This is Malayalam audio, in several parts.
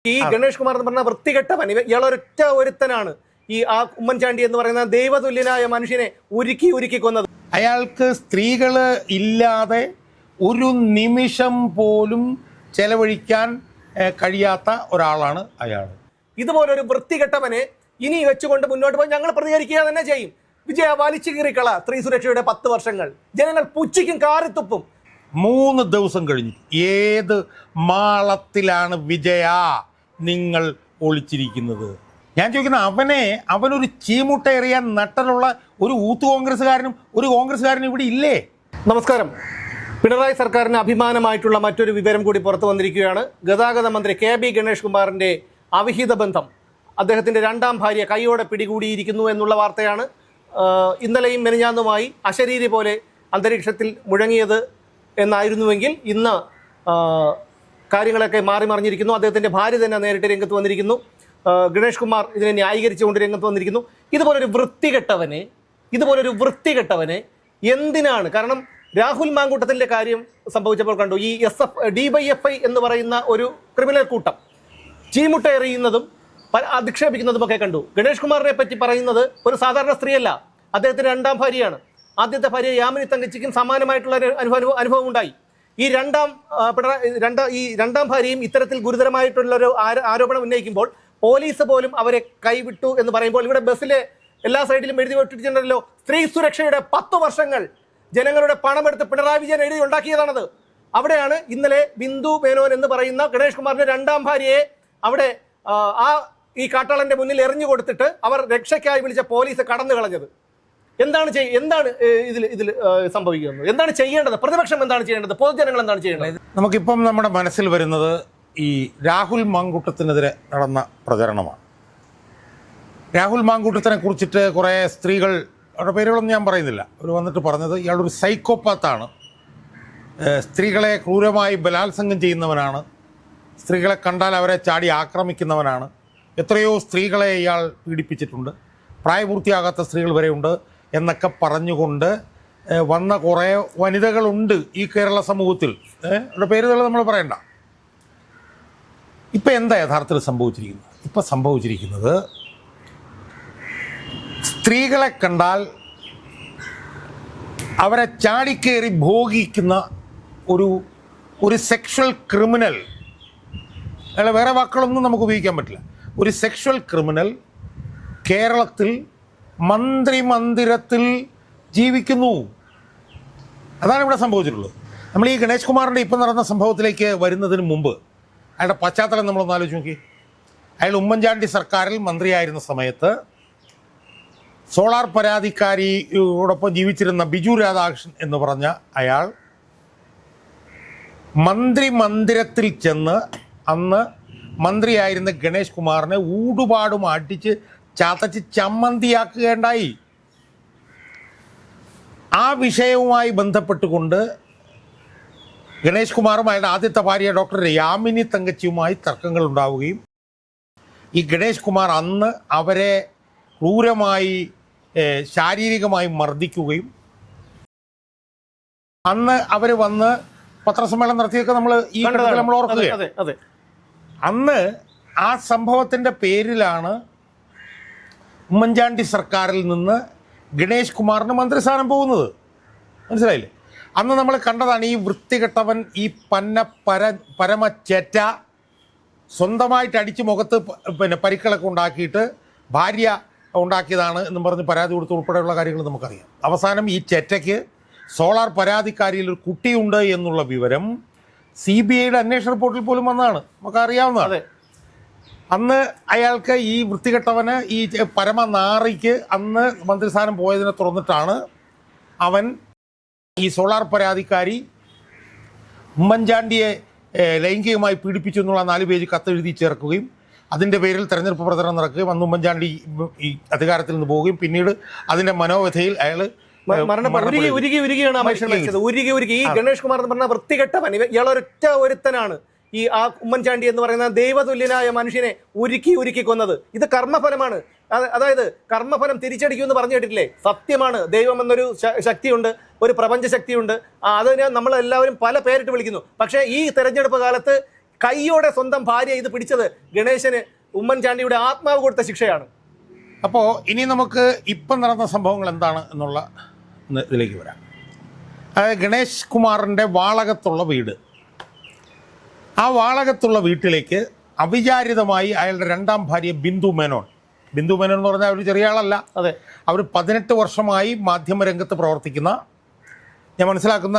ഈ ഗണേഷ് കുമാർ എന്ന് പറഞ്ഞ വൃത്തികെട്ടവൻ ഇയാളൊരൊറ്റ ഒരുത്തനാണ് ഈ ഉമ്മൻചാണ്ടി എന്ന് പറയുന്ന ദൈവതുല്യനായ മനുഷ്യനെ ഉരുക്കി കൊന്നത്. അയാൾക്ക് സ്ത്രീകള് ഇല്ലാതെ ഒരു നിമിഷം പോലും ചെലവഴിക്കാൻ കഴിയാത്ത ഒരാളാണ് അയാൾ. ഇതുപോലൊരു വൃത്തികെട്ടവനെ ഇനി വെച്ചുകൊണ്ട് മുന്നോട്ട് പോയി ഞങ്ങൾ പ്രതികരിക്കുക തന്നെ ചെയ്യും. വിജയ വലിച്ചു കീറിക്കള സ്ത്രീ സുരക്ഷയുടെ 10 വർഷങ്ങൾ ജനങ്ങൾ പുച്ഛിക്കും, കാറിത്തുപ്പും. 3 ദിവസം കഴിഞ്ഞു. ഏത് മാളത്തിലാണ് വിജയ നിങ്ങൾ ഒളിച്ചിരിക്കുന്നത്? ഞാൻ ചോദിക്കുന്ന അവനൊരു ചീമുട്ട എറിയാൻ നട്ടലുള്ള ഒരു ഊത്ത് കോൺഗ്രസ്സുകാരനും ഇവിടെ ഇല്ലേ? നമസ്കാരം. പിണറായി സർക്കാരിന് അഭിമാനമായിട്ടുള്ള മറ്റൊരു വിവരം കൂടി പുറത്തു വന്നിരിക്കുകയാണ്. ഗതാഗത മന്ത്രി KB ഗണേഷ് കുമാറിന്റെ അവിഹിത ബന്ധം, അദ്ദേഹത്തിന്റെ 2ാം ഭാര്യ കൈയോടെ പിടികൂടിയിരിക്കുന്നു എന്നുള്ള വാർത്തയാണ്. ഇന്നലെയും മെനിഞ്ഞാന്നുമായി അശരീരി പോലെ അന്തരീക്ഷത്തിൽ മുഴങ്ങിയത് എന്നായിരുന്നുവെങ്കിൽ ഇന്ന് കാര്യങ്ങളൊക്കെ മാറി മറിഞ്ഞിരിക്കുന്നു. അദ്ദേഹത്തിന്റെ ഭാര്യ തന്നെ നേരിട്ട് രംഗത്ത് വന്നിരിക്കുന്നു. ഗണേഷ് കുമാർ ഇതിനെ ന്യായീകരിച്ചുകൊണ്ട് രംഗത്ത് വന്നിരിക്കുന്നു. ഇതുപോലൊരു വൃത്തികെട്ടവനെ എന്തിനാണ്? കാരണം രാഹുൽ മാങ്കൂട്ടത്തിന്റെ കാര്യം സംഭവിച്ചപ്പോൾ കണ്ടു, ഈ DYFI എന്ന് പറയുന്ന ഒരു ക്രിമിനൽ കൂട്ടം ചീമുട്ട എറിയുന്നതും അധിക്ഷേപിക്കുന്നതുമൊക്കെ കണ്ടു. ഗണേഷ് കുമാറിനെ പറ്റി പറയുന്നത് ഒരു സാധാരണ സ്ത്രീയല്ല, അദ്ദേഹത്തിന്റെ 2ാം ഭാര്യയാണ്. ആദ്യത്തെ ഭാര്യ യാമിനി തങ്കച്ചിക്കും സമാനമായിട്ടുള്ള അനുഭവം ഉണ്ടായി. ഈ രണ്ടാം ഭാര്യയും ഇത്തരത്തിൽ ഗുരുതരമായിട്ടുള്ള ഒരു ആരോപണം ഉന്നയിക്കുമ്പോൾ പോലീസ് പോലും അവരെ കൈവിട്ടു എന്ന് പറയുമ്പോൾ ഇവിടെ ബസ്സിലെ എല്ലാ സൈഡിലും എഴുതി വെട്ടിട്ടുണ്ടല്ലോ, സ്ത്രീ സുരക്ഷയുടെ 10 വർഷങ്ങൾ ജനങ്ങളുടെ പണമെടുത്ത് പിണറായി വിജയൻ എഴുതി ഉണ്ടാക്കിയതാണത്. അവിടെയാണ് ഇന്നലെ ബിന്ദു മേനോൻ എന്ന് പറയുന്ന ഗണേഷ് കുമാറിന്റെ 2ാം ഭാര്യയെ അവിടെ ഈ കാട്ടാളന്റെ മുന്നിൽ എറിഞ്ഞു കൊടുത്തിട്ട് അവർ രക്ഷയ്ക്കായി വിളിച്ച പോലീസ് കടന്നു കളഞ്ഞത്. എന്താണ് ഇതിൽ സംഭവിക്കുന്നത്? എന്താണ് ചെയ്യേണ്ടത്? പ്രതിപക്ഷം എന്താണ് ചെയ്യേണ്ടത്? പൊതുജനങ്ങൾ എന്താണ് ചെയ്യേണ്ടത്? നമുക്കിപ്പം നമ്മുടെ മനസ്സിൽ വരുന്നത് ഈ രാഹുൽ മാങ്കൂട്ടത്തിനെതിരെ നടന്ന പ്രചരണമാണ്. രാഹുൽ മാങ്കൂട്ടത്തിനെ കുറിച്ചിട്ട് കുറേ സ്ത്രീകൾ, അവരുടെ പേരുകളൊന്നും ഞാൻ പറയുന്നില്ല, അവർ വന്നിട്ട് പറഞ്ഞത് ഇയാളൊരു സൈക്കോപാത്താണ്, സ്ത്രീകളെ ക്രൂരമായി ബലാത്സംഗം ചെയ്യുന്നവനാണ്, സ്ത്രീകളെ കണ്ടാൽ അവരെ ചാടി ആക്രമിക്കുന്നവനാണ്, എത്രയോ സ്ത്രീകളെ ഇയാൾ പീഡിപ്പിച്ചിട്ടുണ്ട്, പ്രായപൂർത്തിയാകാത്ത സ്ത്രീകൾ വരെയുണ്ട് എന്നൊക്കെ പറഞ്ഞുകൊണ്ട് വന്ന കുറേ വനിതകളുണ്ട് ഈ കേരള സമൂഹത്തിൽ. അവരുടെ പേരുകൾ നമ്മൾ പറയണ്ട. ഇപ്പം എന്താ യഥാർത്ഥത്തിൽ സംഭവിച്ചിരിക്കുന്നത്? ഇപ്പം സംഭവിച്ചിരിക്കുന്നത് സ്ത്രീകളെ കണ്ടാൽ അവരെ ചാടിക്കേറി ഭോഗിക്കുന്ന ഒരു സെക്ഷൽ ക്രിമിനൽ, അയാളെ വേറെ വാക്കുകളൊന്നും നമുക്ക് ഉപയോഗിക്കാൻ പറ്റില്ല, ഒരു സെക്ഷൽ ക്രിമിനൽ കേരളത്തിൽ മന്ത്രിമന്ദിരത്തിൽ ജീവിക്കുന്നു. അതാണ് ഇവിടെ സംഭവിച്ചിട്ടുള്ളത്. നമ്മൾ ഈ ഗണേഷ് കുമാറിൻ്റെ ഇപ്പം നടന്ന സംഭവത്തിലേക്ക് വരുന്നതിന് മുമ്പ് അയാളുടെ പശ്ചാത്തലം നമ്മളൊന്ന് ആലോചിച്ച് നോക്കി. അയാൾ ഉമ്മൻചാണ്ടി സർക്കാരിൽ മന്ത്രിയായിരുന്ന സമയത്ത് സോളാർ പരാതിക്കാരിയോടൊപ്പം ജീവിച്ചിരുന്ന ബിജു രാധാകൃഷ്ണൻ എന്ന് പറഞ്ഞ അയാൾ മന്ത്രിമന്ദിരത്തിൽ ചെന്ന് അന്ന് മന്ത്രിയായിരുന്ന ഗണേഷ് കുമാറിനെ ഊടുപാടും അടിച്ച് ചതച്ച് ചമ്മന്തിയാക്കുകയുണ്ടായി. ആ വിഷയവുമായി ബന്ധപ്പെട്ടുകൊണ്ട് ഗണേഷ് കുമാറും അയാളുടെ ആദ്യത്തെ ഭാര്യ ഡോക്ടർ യാമിനി തങ്കച്ചിയുമായി തർക്കങ്ങൾ ഉണ്ടാവുകയും ഈ ഗണേഷ് കുമാർ അന്ന് അവരെ ക്രൂരമായി ശാരീരികമായി മർദ്ദിക്കുകയും അന്ന് അവർ വന്ന് പത്രസമ്മേളനം നടത്തിയൊക്കെ നമ്മൾ ഈ ഘട്ടത്തിൽ നമ്മൾ ഓർക്കുകയാണ്. അന്ന് ആ സംഭവത്തിൻ്റെ പേരിലാണ് ഉമ്മൻചാണ്ടി സർക്കാരിൽ നിന്ന് ഗണേഷ് കുമാറിന് മന്ത്രിസ്ഥാനം പോകുന്നത്. മനസ്സിലായില്ലേ? അന്ന് നമ്മൾ കണ്ടതാണ് ഈ വൃത്തികെട്ടവൻ, ഈ പരമച്ചേറ്റ സ്വന്തമായിട്ട് അടിച്ച് മുഖത്ത് പരിക്കളൊക്കെ ഉണ്ടാക്കിയിട്ട് ഭാര്യ ഉണ്ടാക്കിയതാണ് എന്നും പറഞ്ഞ് പരാതി കൊടുത്ത് ഉൾപ്പെടെയുള്ള കാര്യങ്ങൾ നമുക്കറിയാം. അവസാനം ഈ ചെറ്റയ്ക്ക് സോളാർ പരാതിക്കാരിയിൽ ഒരു കുട്ടിയുണ്ട് എന്നുള്ള വിവരം CBIയുടെ അന്വേഷണ റിപ്പോർട്ടിൽ പോലും വന്നതാണ്, നമുക്കറിയാവുന്നതാണ്. അന്ന് അയാൾക്ക്, ഈ വൃത്തികെട്ടവന്, ഈ പരമനാറിക്ക് അന്ന് മന്ത്രിസ്ഥാനം പോയതിനെ തുറന്നിട്ടാണ് അവൻ ഈ സോളാർ പരാതിക്കാരി ഉമ്മൻചാണ്ടിയെ ലൈംഗികമായി പീഡിപ്പിച്ചു എന്നുള്ള 4 പേജ് കത്തെഴുതി ചേർക്കുകയും അതിൻ്റെ പേരിൽ തെരഞ്ഞെടുപ്പ് പ്രചരണം നടക്കുകയും അന്ന് ഉമ്മൻചാണ്ടി ഈ അധികാരത്തിൽ നിന്ന് പോവുകയും പിന്നീട് അതിൻ്റെ മനോവ്യഥയിൽ അയാൾ ഉരുകി. ഈ ഗണേഷ് കുമാർ എന്ന് പറഞ്ഞ വൃത്തികെട്ടവൻ ഇയാളൊരൊറ്റ ഒരുത്തനാണ് ഈ ഉമ്മൻചാണ്ടി എന്ന് പറയുന്ന ദൈവതുല്യനായ മനുഷ്യനെ ഉരുക്കി കൊന്നത്. ഇത് കർമ്മഫലമാണ്. അതായത് കർമ്മഫലം തിരിച്ചടിക്കുമെന്ന് പറഞ്ഞു കേട്ടിട്ടില്ലേ? സത്യമാണ്. ദൈവം എന്നൊരു ശക്തിയുണ്ട്, ഒരു പ്രപഞ്ച ശക്തിയുണ്ട്. അതിനെ നമ്മളെല്ലാവരും പല പേരിട്ട് വിളിക്കുന്നു. പക്ഷേ ഈ തെരഞ്ഞെടുപ്പ് കാലത്ത് കൈയോടെ സ്വന്തം ഭാര്യ ഇത് പിടിച്ചത് ഗണേശന് ഉമ്മൻചാണ്ടിയുടെ ആത്മാവ് കൊടുത്ത ശിക്ഷയാണ്. അപ്പോൾ ഇനി നമുക്ക് ഇപ്പം നടന്ന സംഭവങ്ങൾ എന്താണ് എന്നുള്ള ഇതിലേക്ക് വരാം. അതായത് ഗണേഷ് കുമാറിൻ്റെ വാളകത്തുള്ള വീട്, ആ വാളകത്തുള്ള വീട്ടിലേക്ക് അവിചാരിതമായി അയാളുടെ രണ്ടാം ഭാര്യ ബിന്ദു മേനോൻ എന്ന് പറഞ്ഞാൽ ഒരു ചെറിയ ആളല്ല. അതെ, അവർ 18 വർഷമായി മാധ്യമരംഗത്ത് പ്രവർത്തിക്കുന്ന, ഞാൻ മനസ്സിലാക്കുന്ന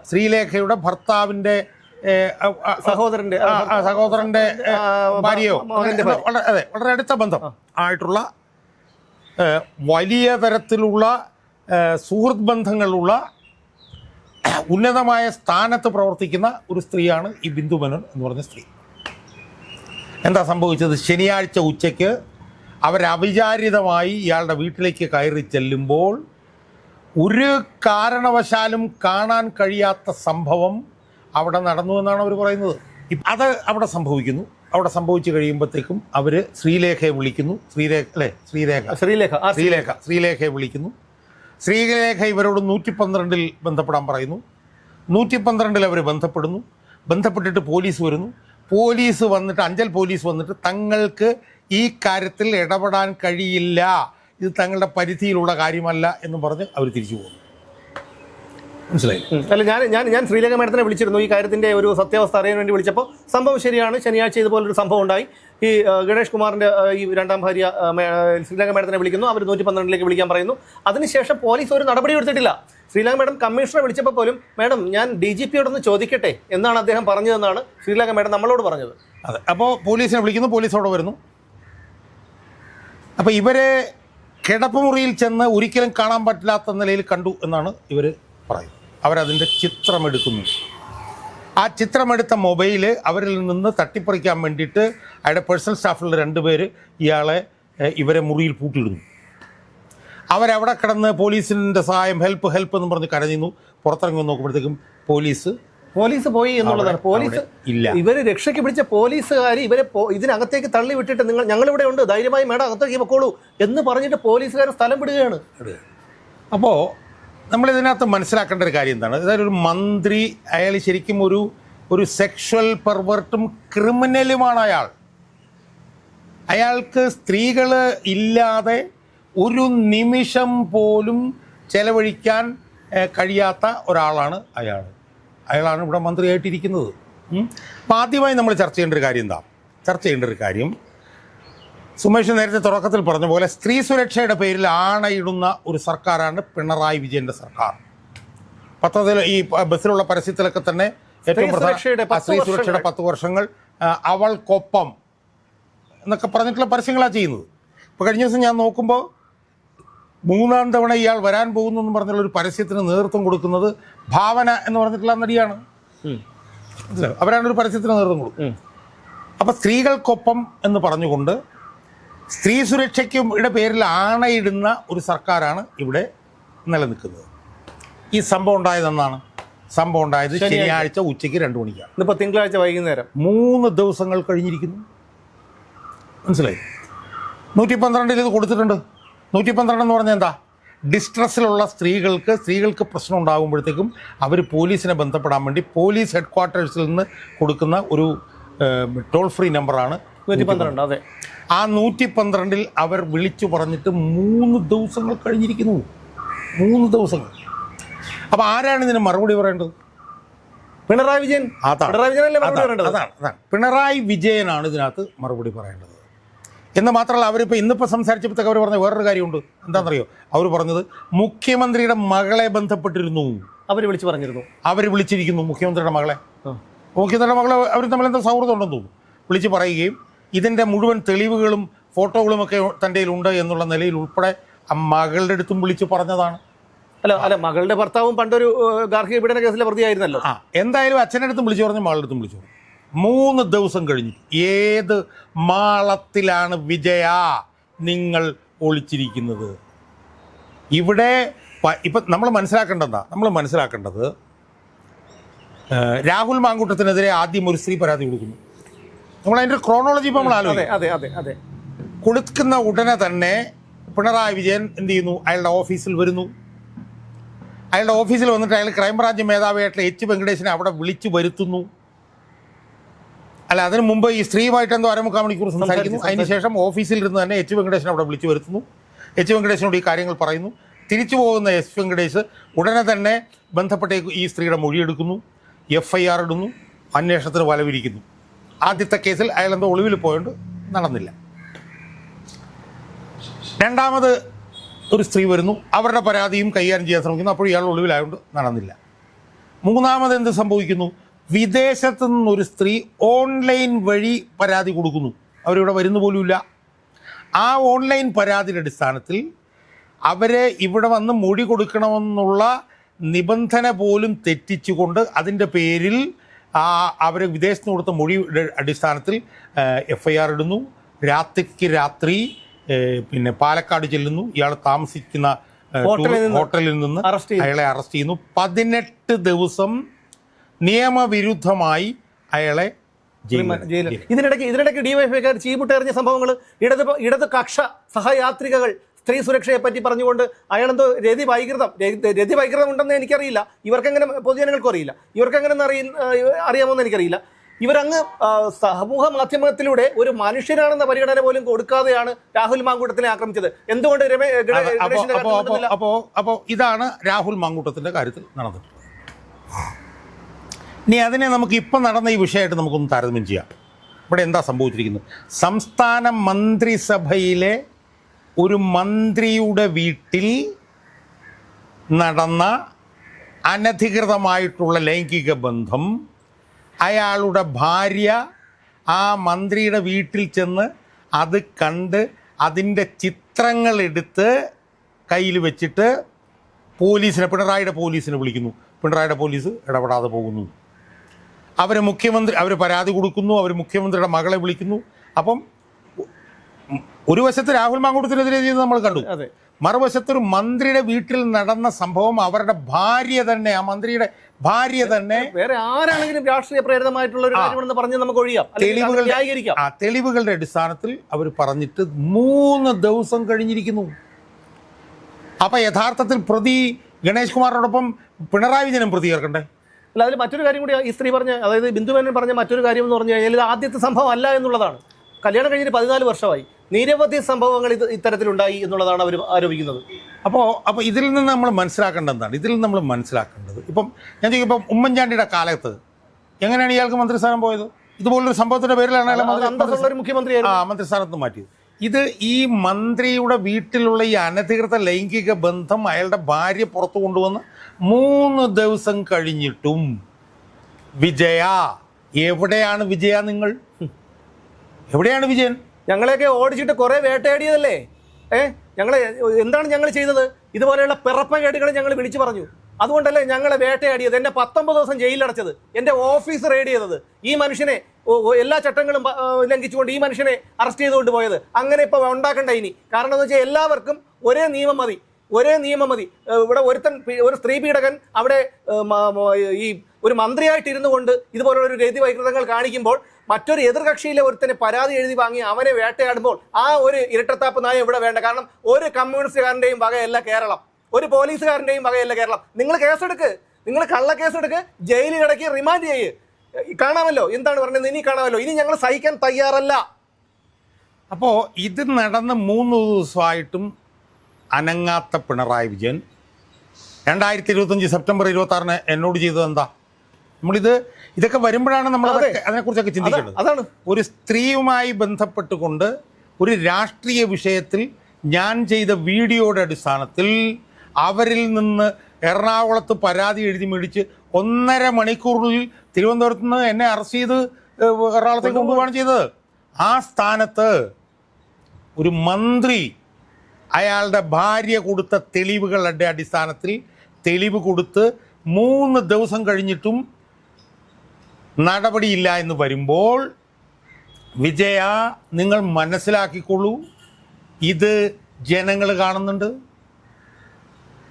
ശ്രീലേഖയുടെ ഭർത്താവിൻ്റെ സഹോദരന്റെ ഭാര്യയോ അതെ വളരെ അടുത്ത ബന്ധം ആയിട്ടുള്ള വലിയ തരത്തിലുള്ള സുഹൃത്ത് ബന്ധങ്ങളുള്ള ഉന്നതമായ സ്ഥാനത്ത് പ്രവർത്തിക്കുന്ന ഒരു സ്ത്രീയാണ് ഈ ബിന്ദു മേനോൻ എന്ന് പറഞ്ഞ സ്ത്രീ. എന്താ സംഭവിച്ചത്? ശനിയാഴ്ച ഉച്ചയ്ക്ക് അവരവിചാരിതമായി ഇയാളുടെ വീട്ടിലേക്ക് കയറി ചെല്ലുമ്പോൾ ഒരു കാരണവശാലും കാണാൻ കഴിയാത്ത സംഭവം അവിടെ നടന്നു എന്നാണ് അവർ പറയുന്നത്. അത് അവിടെ സംഭവിക്കുന്നു. അവിടെ സംഭവിച്ചു കഴിയുമ്പോഴത്തേക്കും അവർ ശ്രീലേഖയെ വിളിക്കുന്നു. ശ്രീലേഖയെ വിളിക്കുന്നു. ശ്രീലേഖ ഇവരോട് 112 ബന്ധപ്പെടാൻ പറയുന്നു. 112 അവർ ബന്ധപ്പെട്ടിട്ട് പോലീസ് വരുന്നു. അഞ്ചൽ പോലീസ് വന്നിട്ട് തങ്ങൾക്ക് ഈ കാര്യത്തിൽ ഇടപെടാൻ കഴിയില്ല, ഇത് തങ്ങളുടെ പരിധിയിലുള്ള കാര്യമല്ല എന്ന് പറഞ്ഞ് അവർ തിരിച്ചു പോകുന്നു. മനസ്സിലായി? അല്ല, ഞാൻ ശ്രീലേഖ മേഡത്തിനെ വിളിച്ചിരുന്നു ഈ കാര്യത്തിന്റെ ഒരു സത്യാവസ്ഥ അറിയാൻ വേണ്ടി വിളിച്ചപ്പോൾ സംഭവം ശരിയാണ്, ശനിയാഴ്ച ഇതുപോലൊരു സംഭവം ഉണ്ടായി. ഈ ഗണേഷ് കുമാറിന്റെ ഈ രണ്ടാം ഭാര്യ ശ്രീലേഖ മേഡത്തിനെ വിളിക്കുന്നു. അവർ 112 വിളിക്കാൻ പറയുന്നു. അതിനുശേഷം പോലീസ് ഒരു നടപടി എടുത്തിട്ടില്ല. ശ്രീലേഖ മേഡം കമ്മീഷണറെ വിളിച്ചപ്പോൾ പോലും മേഡം ഞാൻ DGPയോടൊന്ന് ചോദിക്കട്ടെ എന്നാണ് അദ്ദേഹം പറഞ്ഞതെന്നാണ് ശ്രീലേഖ മേഡം നമ്മളോട് പറഞ്ഞത്. അതെ, അപ്പോൾ പോലീസിനെ വിളിക്കുന്നു. പോലീസ് അവിടെ വരുന്നു. അപ്പോൾ ഇവരെ കിടപ്പുമുറിയിൽ ചെന്ന് ഒരിക്കലും കാണാൻ പറ്റില്ലാത്ത നിലയിൽ കണ്ടു എന്നാണ് ഇവർ പറയുന്നത്. അവരതിൻ്റെ ചിത്രമെടുക്കുന്നു. ആ ചിത്രമെടുത്ത മൊബൈൽ അവരിൽ നിന്ന് തട്ടിപ്പറിക്കാൻ വേണ്ടിയിട്ട് അയാളുടെ പേഴ്സണൽ സ്റ്റാഫിലുള്ള 2 പേര് ഇവരെ മുറിയിൽ പൂട്ടിയിടുന്നു. അവരവിടെ കിടന്ന് പോലീസിൻ്റെ സഹായം ഹെൽപ്പ് എന്ന് പറഞ്ഞ് കരഞ്ഞു. പുറത്തിറങ്ങി നോക്കുമ്പോഴത്തേക്കും പോലീസ് പോയി എന്നുള്ളതാണ്. പോലീസ് ഇല്ല. ഇവര് രക്ഷയ്ക്ക് പിടിച്ച പോലീസുകാർ ഇവരെ ഇതിനകത്തേക്ക് തള്ളി വിട്ടിട്ട് ഞങ്ങളിവിടെ ഉണ്ട്, ധൈര്യമായി മേഡം അകത്തേക്ക് പൊക്കോളൂ എന്ന് പറഞ്ഞിട്ട് പോലീസുകാർ സ്ഥലം വിടുകയാണ്. അപ്പോൾ നമ്മളിതിനകത്ത് മനസ്സിലാക്കേണ്ട ഒരു കാര്യം എന്താണ്? അതായത് ഒരു മന്ത്രി, അയാൾ ശരിക്കും ഒരു സെക്ഷൽ പെർവേർട്ടും ക്രിമിനലുമാണ് അയാൾക്ക് സ്ത്രീകൾ ഇല്ലാതെ ഒരു നിമിഷം പോലും ചെലവഴിക്കാൻ കഴിയാത്ത ഒരാളാണ് അയാളാണ് ഇവിടെ മന്ത്രിയായിട്ടിരിക്കുന്നത്. അപ്പോൾ ആദ്യമായി നമ്മൾ ചർച്ച ചെയ്യേണ്ട ഒരു കാര്യം സുമേഷ് നേരത്തെ തുടക്കത്തിൽ പറഞ്ഞ പോലെ സ്ത്രീ സുരക്ഷയുടെ പേരിൽ ആണയിടുന്ന ഒരു സർക്കാരാണ് പിണറായി വിജയൻ്റെ സർക്കാർ. പത്രത്തിൽ ഈ ബസ്സിലുള്ള പരസ്യത്തിലൊക്കെ തന്നെ ഏറ്റവും പ്രധാന സ്ത്രീ സുരക്ഷയുടെ 10 വർഷങ്ങൾ അവൾക്കൊപ്പം എന്നൊക്കെ പറഞ്ഞിട്ടുള്ള പരസ്യങ്ങളാണ് ചെയ്യുന്നത്. ഇപ്പോൾ കഴിഞ്ഞ ദിവസം ഞാൻ നോക്കുമ്പോൾ 3-ാം തവണ ഇയാൾ വരാൻ പോകുന്നു എന്ന് പറഞ്ഞുള്ള ഒരു പരസ്യത്തിന് നേതൃത്വം കൊടുക്കുന്നത് ഭാവന എന്ന് പറഞ്ഞിട്ടുള്ള നടിയാണ്. അവരാണ് ഒരു പരസ്യത്തിന് നേതൃത്വം കൊടുക്കും. അപ്പോൾ സ്ത്രീകൾക്കൊപ്പം എന്ന് പറഞ്ഞുകൊണ്ട് സ്ത്രീ സുരക്ഷയ്ക്കുടെ പേരിൽ ആണയിടുന്ന ഒരു സർക്കാരാണ് ഇവിടെ നിലനിൽക്കുന്നത്. ഈ സംഭവം ഉണ്ടായതെന്നാണ്? സംഭവം ഉണ്ടായത് ശനിയാഴ്ച ഉച്ചയ്ക്ക് 2 മണിക്കാണ്. ഇപ്പോൾ തിങ്കളാഴ്ച വൈകുന്നേരം 3 ദിവസങ്ങൾ കഴിഞ്ഞിരിക്കുന്നു. മനസ്സിലായി? 112 ഇത് കൊടുത്തിട്ടുണ്ട്. 112 എന്ന് പറഞ്ഞാൽ എന്താ? ഡിസ്ട്രസ്സിലുള്ള സ്ത്രീകൾക്ക് പ്രശ്നം ഉണ്ടാകുമ്പോഴത്തേക്കും അവർ പോലീസിനെ ബന്ധപ്പെടാൻ വേണ്ടി പോലീസ് ഹെഡ്ക്വാർട്ടേഴ്സിൽ നിന്ന് കൊടുക്കുന്ന ഒരു ടോൾ ഫ്രീ നമ്പറാണ് 112. അതെ, ആ 112 അവർ വിളിച്ചു പറഞ്ഞിട്ട് 3 ദിവസങ്ങൾ കഴിഞ്ഞിരിക്കുന്നു. 3 ദിവസങ്ങൾ. അപ്പോൾ ആരാണ് ഇതിന് മറുപടി പറയേണ്ടത്? പിണറായി വിജയൻ. അതാണ് പിണറായി വിജയനാണ് ഇതിനകത്ത് മറുപടി പറയേണ്ടത്. എന്ന് മാത്രമല്ല, അവരിപ്പോൾ ഇന്നിപ്പോൾ സംസാരിച്ചപ്പോഴത്തേക്ക് അവർ പറഞ്ഞ വേറൊരു കാര്യമുണ്ട്. എന്താണെന്നറിയോ? അവർ പറഞ്ഞത് മുഖ്യമന്ത്രിയുടെ മകളെ ബന്ധപ്പെട്ടിരുന്നു. അവർ വിളിച്ചിരിക്കുന്നു മുഖ്യമന്ത്രിയുടെ മകളെ. അവർ തമ്മിലെന്താ സൗഹൃദം ഉണ്ടെന്ന് തോന്നുന്നു. വിളിച്ച് പറയുകയും ഇതിൻ്റെ മുഴുവൻ തെളിവുകളും ഫോട്ടോകളുമൊക്കെ തൻ്റെ കയ്യിലുണ്ട് എന്നുള്ള നിലയിൽ ഉൾപ്പെടെ ആ മകളുടെ അടുത്തും വിളിച്ച് പറഞ്ഞതാണ്. അല്ല മകളുടെ ഭർത്താവും പണ്ടൊരു ഗാർഹിക പീഡന കേസിലെ പ്രതിയായിരുന്നല്ലോ. എന്തായാലും അച്ഛൻ്റെ അടുത്തും വിളിച്ചു പറഞ്ഞു, മകളുടെ അടുത്തും വിളിച്ചു പറഞ്ഞു. 3 ദിവസം കഴിഞ്ഞു. ഏത് മാളത്തിലാണ് വിജയ നിങ്ങൾ ഒളിച്ചിരിക്കുന്നത്? ഇവിടെ ഇപ്പം നമ്മൾ മനസ്സിലാക്കേണ്ടത് രാഹുൽ മാങ്കൂട്ടത്തിനെതിരെ ആദ്യം ഒരു സ്ത്രീ പരാതി കൊടുക്കുന്നു. നമ്മളതിൻ്റെ ക്രോണോളജി ഇപ്പോൾ നമ്മൾ ആലോചിക്കും. കൊടുക്കുന്ന ഉടനെ തന്നെ പിണറായി വിജയൻ എന്ത് ചെയ്യുന്നു? അയാളുടെ ഓഫീസിൽ വരുന്നു. അയാളുടെ ഓഫീസിൽ വന്നിട്ട് അയാൾ ക്രൈംബ്രാഞ്ച് മേധാവിയായിട്ടുള്ള H. വെങ്കടേശനെ അവിടെ വിളിച്ചു വരുത്തുന്നു. അല്ല, അതിന് മുമ്പ് ഈ സ്ത്രീയുമായിട്ട് എന്തോ 1/4 മണിക്കൂർ സംസാരിക്കുന്നു. അതിനുശേഷം ഓഫീസിൽ ഇരുന്ന് തന്നെ എച്ച് വെങ്കടേശൻ അവിടെ വിളിച്ചു വരുത്തുന്നു. എച്ച് വെങ്കടേശനോട് ഈ കാര്യങ്ങൾ പറയുന്നു. തിരിച്ചു പോകുന്ന എച്ച് വെങ്കടേഷ് ഉടനെ തന്നെ ബന്ധപ്പെട്ട ഈ സ്ത്രീയുടെ മൊഴിയെടുക്കുന്നു, FIR ഇടുന്നു, അന്വേഷണത്തിന് വലവിരിക്കുന്നു. ആദ്യത്തെ കേസിൽ അയാൾ എന്തോ ഒളിവിൽ പോയോണ്ട് നടന്നില്ല. രണ്ടാമത് ഒരു സ്ത്രീ വരുന്നു, അവരുടെ പരാതിയും കൈകാര്യം ചെയ്യാൻ ശ്രമിക്കുന്നു. അപ്പോൾ ഇയാൾ ഒളിവിലായതുകൊണ്ട് നടന്നില്ല. മൂന്നാമത് എന്ത് സംഭവിക്കുന്നു? വിദേശത്തു നിന്നൊരു സ്ത്രീ ഓൺലൈൻ വഴി പരാതി കൊടുക്കുന്നു. അവരിവിടെ വരുന്ന പോലുമില്ല. ആ ഓൺലൈൻ പരാതിയുടെ അടിസ്ഥാനത്തിൽ അവരെ ഇവിടെ വന്ന് മൊഴി കൊടുക്കണമെന്നുള്ള നിബന്ധന പോലും തെറ്റിച്ചുകൊണ്ട് അതിൻ്റെ പേരിൽ അവർ വിദേശത്ത് കൊടുത്ത മൊഴിയുടെ അടിസ്ഥാനത്തിൽ FIR ഇടുന്നു. രാത്രിക്ക് രാത്രി പിന്നെ പാലക്കാട് ചെല്ലുന്നു. ഇയാൾ താമസിക്കുന്ന ഹോട്ടലിൽ നിന്ന് അയാളെ അറസ്റ്റ് ചെയ്യുന്നു. 18 ദിവസം നിയമവിരുദ്ധമായി അയാളെ ജയിലിൽ. ഇതിനിടയ്ക്ക് ഡിവൈഎഫ്ഐക്കാർ ചീമുട്ടെറിഞ്ഞ സംഭവങ്ങൾ, ഇടത് കക്ഷ സഹയാത്രികകൾ സ്ത്രീ സുരക്ഷയെ പറ്റി പറഞ്ഞുകൊണ്ട് അയാളെന്തോ രതി വൈകൃതം ഉണ്ടെന്ന് എനിക്കറിയില്ല. ഇവർക്കെങ്ങനെ, പൊതുജനങ്ങൾക്കും അറിയില്ല, ഇവർക്കെങ്ങനെ അറിയാമോന്ന് എനിക്കറിയില്ല. ഇവരങ്ങ് സമൂഹ മാധ്യമത്തിലൂടെ ഒരു മനുഷ്യനാണെന്ന പരിഗണന പോലും കൊടുക്കാതെയാണ് രാഹുൽ മാങ്കൂട്ടത്തിനെ ആക്രമിച്ചത്. എന്തുകൊണ്ട് അപ്പോ ഇതാണ് രാഹുൽ മാങ്കൂട്ടത്തിന്റെ കാര്യത്തിൽ നടന്നത്. ഇനി അതിനെ നമുക്ക് ഇപ്പം നടന്ന ഈ വിഷയമായിട്ട് നമുക്കൊന്ന് താരതമ്യം ചെയ്യാം. ഇവിടെ എന്താ സംഭവിച്ചിരിക്കുന്നത്? സംസ്ഥാന മന്ത്രിസഭയിലെ ഒരു മന്ത്രിയുടെ വീട്ടിൽ നടന്ന അനധികൃതമായിട്ടുള്ള ലൈംഗിക ബന്ധം അയാളുടെ ഭാര്യ ആ മന്ത്രിയുടെ വീട്ടിൽ ചെന്ന് അത് കണ്ട് അതിൻ്റെ ചിത്രങ്ങളെടുത്ത് കയ്യിൽ വെച്ചിട്ട് പിണറായിയുടെ പോലീസിനെ വിളിക്കുന്നു. പിണറായിയുടെ പോലീസ് ഇടപെടാതെ പോകുന്നു. അവർ പരാതി കൊടുക്കുന്നു. അവർ മുഖ്യമന്ത്രിയുടെ മകളെ വിളിക്കുന്നു. അപ്പം ഒരു വശത്ത് രാഹുൽ മാങ്കൂട്ടത്തിനെതിരെ ചെയ്ത് നമ്മൾ കണ്ടു. മറുവശത്തൊരു മന്ത്രിയുടെ വീട്ടിൽ നടന്ന സംഭവം അവരുടെ ഭാര്യ തന്നെ, ആ മന്ത്രിയുടെ ഭാര്യ തന്നെ, വേറെ ആരാണെങ്കിലും രാഷ്ട്രീയ പ്രേരിതമായിട്ടുള്ള ഒരു കാര്യമാണെന്ന് പറഞ്ഞ് നമുക്ക് ഒഴിയാം, തെളിവുകളുടെ അടിസ്ഥാനത്തിൽ അവർ പറഞ്ഞിട്ട് 3 ദിവസം കഴിഞ്ഞിരിക്കുന്നു. അപ്പൊ യഥാർത്ഥത്തിൽ പ്രതി ഗണേഷ് കുമാറിനോടൊപ്പം പിണറായി വിജയനും പ്രതി ചേർക്കണ്ടേ? അല്ല, അതിൽ മറ്റൊരു കാര്യം കൂടി ഈ സ്ത്രീ പറഞ്ഞ, അതായത് ബിന്ദുമേനോൻ പറഞ്ഞ മറ്റൊരു കാര്യം എന്ന് പറഞ്ഞു കഴിഞ്ഞാൽ ഇത് ആദ്യത്തെ സംഭവം അല്ല എന്നുള്ളതാണ്. കല്യാണം കഴിഞ്ഞിട്ട് 14 വർഷമായി, നിരവധി സംഭവങ്ങൾ ഇത്തരത്തിലുണ്ടായി എന്നുള്ളതാണ് അവർ ആരോപിക്കുന്നത്. അപ്പോൾ ഇതിൽ നിന്ന് നമ്മൾ മനസ്സിലാക്കേണ്ടത് എന്താണ്? ഇതിൽ നമ്മൾ മനസ്സിലാക്കേണ്ടത്, ഇപ്പം ഞാൻ ചോദിക്കുമ്പോൾ ഉമ്മൻചാണ്ടിയുടെ കാലത്ത് എങ്ങനെയാണ് ഇയാൾക്ക് മന്ത്രിസ്ഥാനം പോയത്? ഇതുപോലൊരു സംഭവത്തിന്റെ പേരിലാണ് മന്ത്രിസ്ഥാനത്ത് മാറ്റിയത്. ഇത് ഈ മന്ത്രിയുടെ വീട്ടിലുള്ള ഈ അനധികൃത ലൈംഗിക ബന്ധം അയാളുടെ ഭാര്യ പുറത്തു കൊണ്ടുവന്ന് 3 ദിവസം കഴിഞ്ഞിട്ടും എവിടെയാണ് വിജയ? നിങ്ങൾ എവിടെയാണ് വിജയൻ? ഞങ്ങളെയൊക്കെ ഓടിച്ചിട്ട് കുറെ വേട്ടയാടിയതല്ലേ? എന്താണ് ഞങ്ങൾ ചെയ്തത്? ഇതുപോലെയുള്ള പിറപ്പകേടുകൾ ഞങ്ങൾ വിളിച്ചു പറഞ്ഞു. അതുകൊണ്ടല്ലേ ഞങ്ങളെ വേട്ടയാടിയത്, എന്നെ 19 ദിവസം ജയിലിലടച്ചത്, എൻ്റെ ഓഫീസ് റെയ്ഡ് ചെയ്തത്, ഈ മനുഷ്യനെ എല്ലാ ചട്ടങ്ങളും ലംഘിച്ചുകൊണ്ട് ഈ മനുഷ്യനെ അറസ്റ്റ് ചെയ്തുകൊണ്ട് പോയത്. അങ്ങനെ ഇപ്പോൾ ഉണ്ടാക്കണ്ട ഇനി. കാരണം എന്ന് വെച്ചാൽ എല്ലാവർക്കും ഒരേ നിയമം മതി. ഇവിടെ ഒരു സ്ത്രീ പീഡകൻ അവിടെ ഈ ഒരു മന്ത്രിയായിട്ടിരുന്നു കൊണ്ട് ഇതുപോലുള്ള ഒരു രതി വൈകൃതങ്ങൾ കാണിക്കുമ്പോൾ മറ്റൊരു എതിർകക്ഷിയിലെ ഒരുത്തനെ പരാതി എഴുതി വാങ്ങി അവനെ വേട്ടയാടുമ്പോൾ ആ ഒരു ഇരട്ടത്താപ്പ് നയം ഇവിടെ വേണ്ട. കാരണം ഒരു കമ്മ്യൂണിസ്റ്റുകാരൻ്റെയും വകയല്ല കേരളം, ഒരു പോലീസുകാരൻ്റെയും വകയല്ല കേരളം. നിങ്ങൾ കേസെടുക്ക്, നിങ്ങൾ കള്ളക്കേസെടുക്ക്, ജയിലിൽ കിടക്കി റിമാൻഡ് ചെയ്യ്. കാണാമല്ലോ എന്താണ് പറഞ്ഞത്, ഇനി കാണാമല്ലോ. ഇനി ഞങ്ങൾ സഹിക്കാൻ തയ്യാറല്ല. അപ്പോൾ ഇത് നടന്ന് 3 ദിവസമായിട്ടും അനങ്ങാത്ത പിണറായി വിജയൻ 2025 സെപ്റ്റംബർ 26 എന്നോട് ചെയ്തത് എന്താ? ഇതൊക്കെ വരുമ്പോഴാണ് നമ്മൾ അതിനെക്കുറിച്ചൊക്കെ ചിന്തിക്കേണ്ടത്. അതാണ് ഒരു സ്ത്രീയുമായി ബന്ധപ്പെട്ടുകൊണ്ട് ഒരു രാഷ്ട്രീയ വിഷയത്തിൽ ഞാൻ ചെയ്ത വീഡിയോയുടെ അടിസ്ഥാനത്തിൽ അവരിൽ നിന്ന് എറണാകുളത്ത് പരാതി എഴുതി മേടിച്ച് 1.5 മണിക്കൂറിൽ തിരുവനന്തപുരത്ത് നിന്ന് എന്നെ അറസ്റ്റ് ചെയ്ത് എറണാകുളത്തേക്ക് കൊണ്ടുപോവാണ് ചെയ്തത്. ആ സ്ഥാനത്ത് ഒരു മന്ത്രി അയാളുടെ ഭാര്യ കൊടുത്ത തെളിവുകളുടെ അടിസ്ഥാനത്തിൽ തെളിവ് കൊടുത്ത് 3 ദിവസം കഴിഞ്ഞിട്ടും നടപടിയില്ല എന്ന് വരുമ്പോൾ വിജയ, നിങ്ങൾ മനസ്സിലാക്കിക്കൊള്ളൂ, ഇത് ജനങ്ങൾ കാണുന്നുണ്ട്.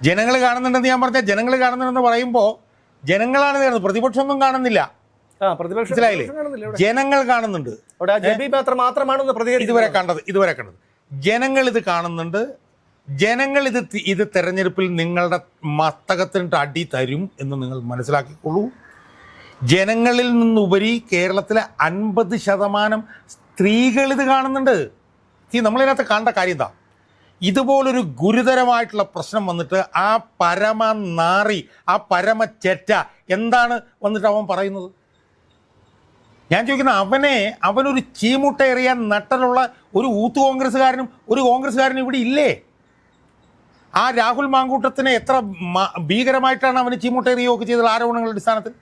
ജനങ്ങളുണ്ടെന്ന് ഞാൻ പറഞ്ഞാൽ ജനങ്ങൾ കാണുന്നുണ്ടെന്ന് പറയുമ്പോൾ ജനങ്ങളാണ് കാണുന്നത്, പ്രതിപക്ഷമൊന്നും കാണുന്നില്ല. മനസ്സിലായില്ലേ? ജനങ്ങൾ കാണുന്നുണ്ട്. ഇതുവരെ കണ്ടത് ജനങ്ങൾ ഇത് കാണുന്നുണ്ട്. ജനങ്ങൾ ഇത് തെരഞ്ഞെടുപ്പിൽ നിങ്ങളുടെ മസ്തകത്തിനിട്ട് അടി തരും എന്ന് നിങ്ങൾ മനസ്സിലാക്കിക്കൊള്ളൂ. ജനങ്ങളിൽ നിന്നുപരി കേരളത്തിലെ 50% സ്ത്രീകൾ ഇത് കാണുന്നുണ്ട്. നമ്മളിതിനകത്ത് കണ്ട കാര്യം എന്താ, ഇതുപോലൊരു ഗുരുതരമായിട്ടുള്ള പ്രശ്നം വന്നിട്ട് ആ പരമ നാറി, ആ പരമ ചെറ്റ എന്താണ് വന്നിട്ട് അവൻ പറയുന്നത്? ഞാൻ ചോദിക്കുന്ന അവനൊരു ചീമുട്ട എറിയാൻ നട്ടലുള്ള ഒരു ഊത്ത് കോൺഗ്രസ്സുകാരനും ഇവിടെ ഇല്ലേ? ആ രാഹുൽ മാങ്കൂട്ടത്തിനെ എത്ര ഭീകരമായിട്ടാണ് അവന് ചീമുട്ട എറിയുകയൊക്കെ ചെയ്തത് ആരോപണങ്ങളുടെ അടിസ്ഥാനത്തിൽ.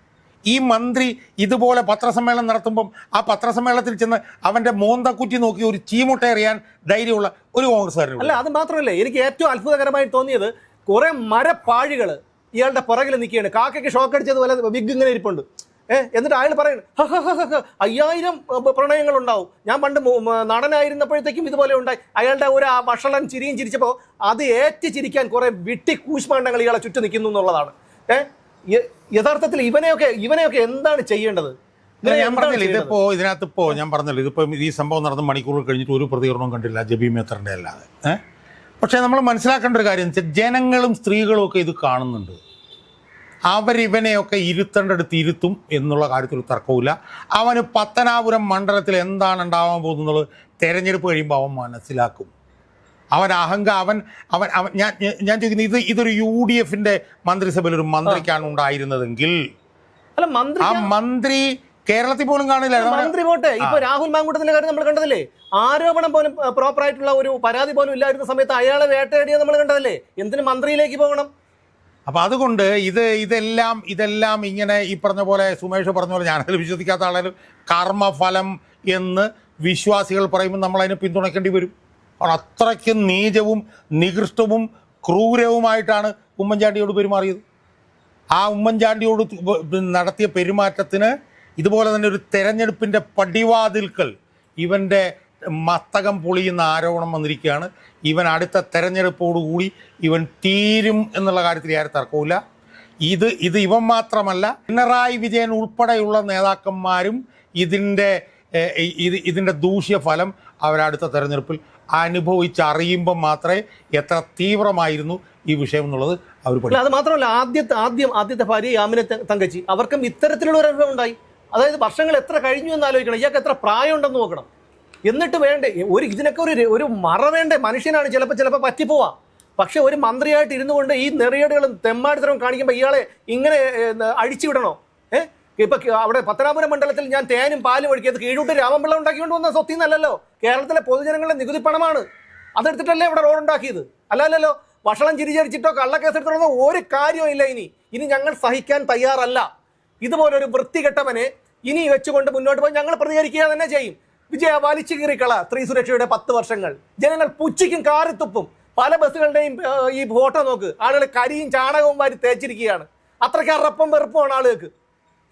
ഈ മന്ത്രി ഇതുപോലെ പത്രസമ്മേളനം നടത്തുമ്പം ആ പത്രസമ്മേളനത്തിൽ ചെന്ന് അവൻ്റെ മോന്തക്കുറ്റി നോക്കി ഒരു ചീമുട്ട എറിയാൻ ധൈര്യമുള്ള ഒരു കോൺഗ്രസ്സുകാരൻ അല്ല. അത് മാത്രമല്ല, എനിക്ക് ഏറ്റവും അത്ഭുതകരമായി തോന്നിയത് കുറെ മരപ്പാഴികൾ ഇയാളുടെ പുറകിൽ നിൽക്കുകയാണ്. കാക്കയ്ക്ക് ഷോക്ക് അടിച്ചതുപോലെ വിഗ് ഇങ്ങനെ ഇരിപ്പുണ്ട്. എന്നിട്ട് അയാൾ പറയുന്നത് 5000 പ്രണയങ്ങൾ ഉണ്ടാവും. ഞാൻ പണ്ട് നടനായിരുന്നപ്പോഴത്തേക്കും ഇതുപോലെ ഉണ്ടായി. അയാളുടെ ഒരു വഷളൻ ചിരിയും ചിരിച്ചപ്പോൾ അത് ഏറ്റ് ചിരിക്കാൻ കുറെ വിട്ടി കൂശ്മാണ്ഡങ്ങൾ ഇയാളെ ചുറ്റും നിൽക്കുന്നു എന്നുള്ളതാണ്. യഥാർത്ഥത്തിൽ ഇവനെയൊക്കെ എന്താണ് ചെയ്യേണ്ടത്? ഞാൻ പറഞ്ഞില്ല, ഇതിനകത്തിപ്പോ ഞാൻ പറഞ്ഞല്ലോ, ഇതിപ്പോ ഈ സംഭവം നടന്ന മണിക്കൂറുകൾ കഴിഞ്ഞിട്ട് ഒരു പ്രതികരണവും കണ്ടില്ല ജബി മേത്തറിന്റെ അല്ലാതെ. പക്ഷെ നമ്മൾ മനസ്സിലാക്കേണ്ട ഒരു കാര്യം വെച്ചാൽ ജനങ്ങളും സ്ത്രീകളും ഒക്കെ ഇത് കാണുന്നുണ്ട്. അവരിവനെയൊക്കെ ഇരുത്തേണ്ടടുത്ത് ഇരുത്തും എന്നുള്ള കാര്യത്തിൽ തർക്കവുമില്ല. അവന് പത്തനാപുരം മണ്ഡലത്തിൽ എന്താണ് ഉണ്ടാവാൻ പോകുന്നത് തെരഞ്ഞെടുപ്പ് കഴിയുമ്പോൾ അവൻ മനസ്സിലാക്കും. ഞാൻ ചോദിക്കുന്നത്, ഇതൊരു UDF മന്ത്രിസഭയിൽ ഒരു മന്ത്രിക്കാണ് ഉണ്ടായിരുന്നതെങ്കിൽ ആ മന്ത്രി കേരളത്തിൽ പോലും കാണില്ല. മന്ത്രി പോട്ടെ, ഇപ്പൊ രാഹുൽ മാങ്കൂട്ടത്തിന്റെ കാര്യം നമ്മൾ കണ്ടതല്ലേ? ആരോപണം പോലും പ്രോപ്പർ ആയിട്ടുള്ള ഒരു പരാതി പോലും ഇല്ലായിരുന്ന സമയത്ത് അയാളെ വേട്ടയാടിയത് നമ്മൾ കണ്ടതല്ലേ? എന്തിന് മന്ത്രിയിലേക്ക് പോകണം? അപ്പൊ അതുകൊണ്ട് ഇതെല്ലാം ഇങ്ങനെ ഈ പറഞ്ഞ പോലെ സുമേഷ് പറഞ്ഞ പോലെ, ഞാനതിൽ വിശ്വസിക്കാത്ത ആളായാലും കർമ്മഫലം എന്ന് വിശ്വാസികൾ പറയുമ്പോൾ നമ്മൾ അതിനെ പിന്തുണയ്ക്കേണ്ടി വരും. അത്രയ്ക്ക് നീചവും നികൃഷ്ടവും ക്രൂരവുമായിട്ടാണ് ഉമ്മൻചാണ്ടിയോട് പെരുമാറിയത്. ആ ഉമ്മൻചാണ്ടിയോട് നടത്തിയ പെരുമാറ്റത്തിന് ഇതുപോലെ തന്നെ ഒരു തെരഞ്ഞെടുപ്പിൻ്റെ പടിവാതിൽക്കൽ ഇവൻ്റെ മസ്തകം പൊളിയുന്ന ആരോപണം വന്നിരിക്കുകയാണ്. ഇവൻ അടുത്ത തെരഞ്ഞെടുപ്പോടുകൂടി ഇവൻ തീരും എന്നുള്ള കാര്യത്തിൽ ആരും തർക്കമില്ല. ഇവൻ മാത്രമല്ല, പിണറായി വിജയൻ ഉൾപ്പെടെയുള്ള നേതാക്കന്മാരും ഇതിൻ്റെ ദൂഷ്യഫലം അവരടുത്ത തെരഞ്ഞെടുപ്പിൽ അനുഭവിച്ചറിയുമ്പോൾ മാത്രമേ എത്ര തീവ്രമായിരുന്നു ഈ വിഷയം എന്നുള്ളത് അവർ പഠിക്കും. അത് മാത്രമല്ല, ആദ്യത്തെ ഭാര്യ യാമിനെ തങ്കച്ചി, അവർക്കും ഇത്തരത്തിലുള്ള ഒരു അനുഭവം ഉണ്ടായി. അതായത് വർഷങ്ങൾ എത്ര കഴിഞ്ഞു എന്ന് ആലോചിക്കണം. ഇയാൾക്ക് എത്ര പ്രായം ഉണ്ടെന്ന് നോക്കണം. എന്നിട്ട് വേണ്ടേ ഇതിനൊക്കെ ഒരു മറ വേണ്ടേ? മനുഷ്യനാണ്, ചിലപ്പോൾ പറ്റിപ്പോവാം. പക്ഷെ ഒരു മന്ത്രിയായിട്ട് ഇരുന്നു കൊണ്ട് ഈ നെറിയടുകളും തെമ്മാടിത്തരവും കാണിക്കുമ്പോൾ ഇയാളെ ഇങ്ങനെ അഴിച്ചുവിടണോ? ഇപ്പൊ അവിടെ പത്തനാപുരം മണ്ഡലത്തിൽ ഞാൻ തേനും പാലും ഒഴിക്കിയത് കീഴൂട്ട് രാമപിള്ള ഉണ്ടാക്കിക്കൊണ്ട് വന്ന സ്വത്തിന്നല്ലല്ലോ, കേരളത്തിലെ പൊതുജനങ്ങളുടെ നികുതി പണമാണ്. അതെടുത്തിട്ടല്ലേ ഇവിടെ റോഡ് ഉണ്ടാക്കിയത്, അല്ലല്ലോ. വഷളം ചിരിച്ചിട്ടോ കള്ളക്കേസെടുത്തോ ഒരു കാര്യവും ഇല്ല. ഇനി ഞങ്ങൾ സഹിക്കാൻ തയ്യാറല്ല. ഇതുപോലൊരു വൃത്തികെട്ടവനെ ഇനി വെച്ചുകൊണ്ട് മുന്നോട്ട് പോയി ഞങ്ങൾ പ്രതികരിക്കുക തന്നെ ചെയ്യും. വിജയ വലിച്ചു കീറിക്കള സ്ത്രീ സുരക്ഷയുടെ 10 വർഷങ്ങൾ. ജനങ്ങൾ പുച്ഛിക്കും, കാറിത്തുപ്പും. പല ബസ്സുകളുടെയും ഈ ഫോട്ടോ നോക്ക്, ആളുകൾ കരിയും ചാണകവും വാരി തേച്ചിരിക്കുകയാണ്. അത്രയ്ക്ക് അറപ്പും വെറുപ്പുമാണ് ആളുകൾക്ക്.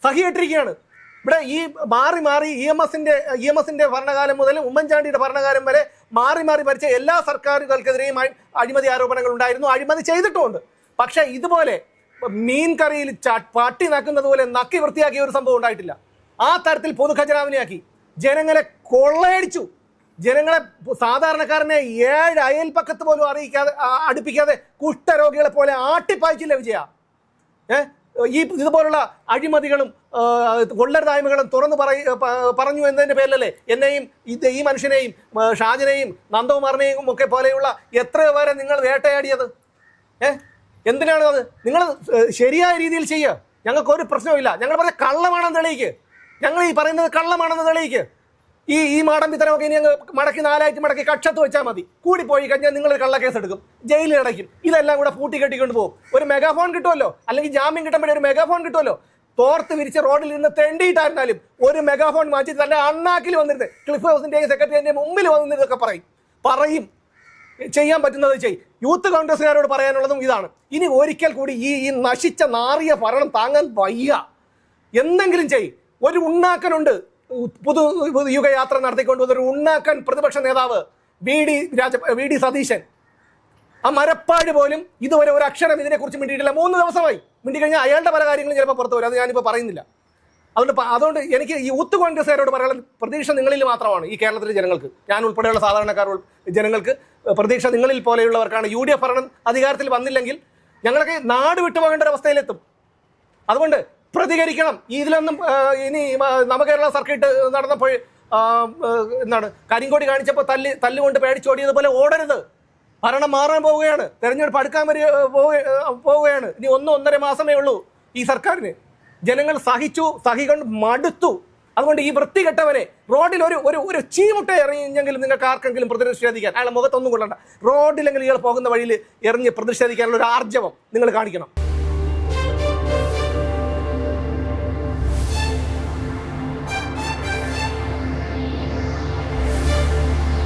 സഹിയിട്ടിരിക്കുകയാണ്. ഇവിടെ ഈ മാറി EMSന്റെ ഭരണകാലം മുതൽ ഉമ്മൻചാണ്ടിയുടെ ഭരണകാലം വരെ മാറി ഭരിച്ച എല്ലാ സർക്കാരുകൾക്കെതിരെയുമായി അഴിമതി ആരോപണങ്ങൾ ഉണ്ടായിരുന്നു, അഴിമതി ചെയ്തിട്ടുമുണ്ട്. പക്ഷെ ഇതുപോലെ മീൻ കറിയിൽ പട്ടി നക്കുന്നത് പോലെ നക്കി വൃത്തിയാക്കിയ ഒരു സംഭവം ഉണ്ടായിട്ടില്ല. ആ തരത്തിൽ പൊതുഖജനാവിനെയാക്കി ജനങ്ങളെ കൊള്ളയടിച്ചു. ജനങ്ങളെ, സാധാരണക്കാരനെ 7 അയൽപ്പക്കത്ത് പോലും അടുപ്പിക്കാതെ കുഷ്ഠരോഗികളെ പോലെ ആട്ടിപ്പായിച്ചില്ല വിജയ. ഇതുപോലുള്ള അഴിമതികളും കൊള്ളരുതായ്മകളും തുറന്നു പറഞ്ഞു എന്നതിൻ്റെ പേരിലല്ലേ എന്നെയും ഈ മനുഷ്യനെയും ഷാജിനെയും നന്ദകുമാറിനെയും ഒക്കെ പോലെയുള്ള എത്രയോ പേരെ നിങ്ങൾ വേട്ടയാടിയത്? എന്തിനാണ് അത്? നിങ്ങൾ ശരിയായ രീതിയിൽ ചെയ്യുക. ഞങ്ങൾക്ക് ഒരു പ്രശ്നവുമില്ല. ഞങ്ങൾ പറഞ്ഞ കള്ളമാണെന്ന് തെളിയിക്ക്. ഞങ്ങൾ ഈ പറയുന്നത് കള്ളമാണെന്ന് തെളിയിക്ക്. ഈ മാടമ്പിത്തരമൊക്കെ ഇനി ഞങ്ങൾ മടക്കി 4 ആയിട്ട് മടക്കി കക്ഷത്ത് വെച്ചാൽ മതി. കൂടിപ്പോയി കഴിഞ്ഞാൽ നിങ്ങൾ കള്ളക്കേസ് എടുക്കും, ജയിലിൽ അടയ്ക്കും. ഇതെല്ലാം കൂടെ പൂട്ടി കെട്ടിക്കൊണ്ട് പോകും. ഒരു മെഗാഫോൺ കിട്ടുമല്ലോ, അല്ലെങ്കിൽ ജാമ്യം കിട്ടുമ്പോഴേ ഒരു മെഗാഫോൺ കിട്ടുമല്ലോ. തോർത്ത് വിരിച്ച് റോഡിൽ നിന്ന് തെണ്ടിയിട്ടായിരുന്നാലും ഒരു മെഗാഫോൺ മാറ്റി തന്റെ അണ്ണാക്കിൽ വന്നിരുന്നത് ക്ലിഫ് ഹൗസിന്റെയും സെക്രട്ടറിയുടെ മുമ്പിൽ വന്നിരുന്നതൊക്കെ പറയും. ചെയ്യാൻ പറ്റുന്നത് ചെയ്യും. യൂത്ത് കോൺഗ്രസ്സുകാരോട് പറയാനുള്ളതും ഇതാണ്. ഇനി ഒരിക്കൽ കൂടി ഈ നശിച്ച നാറിയ ഭരണം താങ്ങാൻ വയ്യ. എന്തെങ്കിലും ചെയ്യും. ഒരു ഉണ്ണാക്കനുണ്ട്, യുഗയാത്ര നടത്തിക്കൊണ്ടുവന്ന ഒരു ഉണ്ണാക്കൻ പ്രതിപക്ഷ നേതാവ് വി ഡി സതീശൻ. ആ മരപ്പാട് പോലും ഇതുവരെ ഒരു അക്ഷരം ഇതിനെക്കുറിച്ച് മിണ്ടിയിട്ടില്ല. 3 ദിവസമായി. മിണ്ടി കഴിഞ്ഞാൽ അയാളുടെ പല കാര്യങ്ങളും ചിലപ്പോൾ പുറത്തു വരും. അത് ഞാനിപ്പോൾ പറയുന്നില്ല. അതുകൊണ്ട് എനിക്ക് ഈ യൂത്ത് കോൺഗ്രസ്സുകാരോട് പറയാനുള്ള പ്രതീക്ഷ നിങ്ങളിൽ മാത്രമാണ്. ഈ കേരളത്തിലെ ജനങ്ങൾക്ക്, ഞാൻ ഉൾപ്പെടെയുള്ള സാധാരണക്കാർ ജനങ്ങൾക്ക് പ്രതീക്ഷ നിങ്ങളിൽ പോലെയുള്ളവർക്കാണ്. UDF ഭരണം അധികാരത്തിൽ വന്നില്ലെങ്കിൽ ഞങ്ങളൊക്കെ നാട് വിട്ടുപോകേണ്ട ഒരു അവസ്ഥയിലെത്തും. അതുകൊണ്ട് പ്രതികരിക്കണം. ഇതിലൊന്നും ഇനി നവകേരള സർക്കിട്ട് നടന്നപ്പോൾ എന്താണ് കരിങ്കോടി കാണിച്ചപ്പോൾ തല്ലുകൊണ്ട് പേടിച്ചോടിയതുപോലെ ഓടരുത്. ഭരണം മാറാൻ പോവുകയാണ്, തെരഞ്ഞെടുപ്പ് അടുക്കാൻ പോവുകയാണ്. ഇനി 1-1.5 മാസമേ ഉള്ളൂ ഈ സർക്കാരിന്. ജനങ്ങൾ സഹികൊണ്ട് മടുത്തു. അതുകൊണ്ട് ഈ വൃത്തികെട്ടവനെ റോഡിൽ ഒരു ചീമുട്ട എറിഞ്ഞെങ്കിലും നിങ്ങൾക്ക് ആർക്കെങ്കിലും പ്രതിഷേധിക്കാൻ, അയാളെ മുഖത്തൊന്നും കൊള്ളണ്ട, റോഡിലെങ്കിലും ഇയാൾ പോകുന്ന വഴിയിൽ എറിഞ്ഞ് പ്രതിഷേധിക്കാനുള്ള ഒരു ആർജവം നിങ്ങൾ കാണിക്കണം.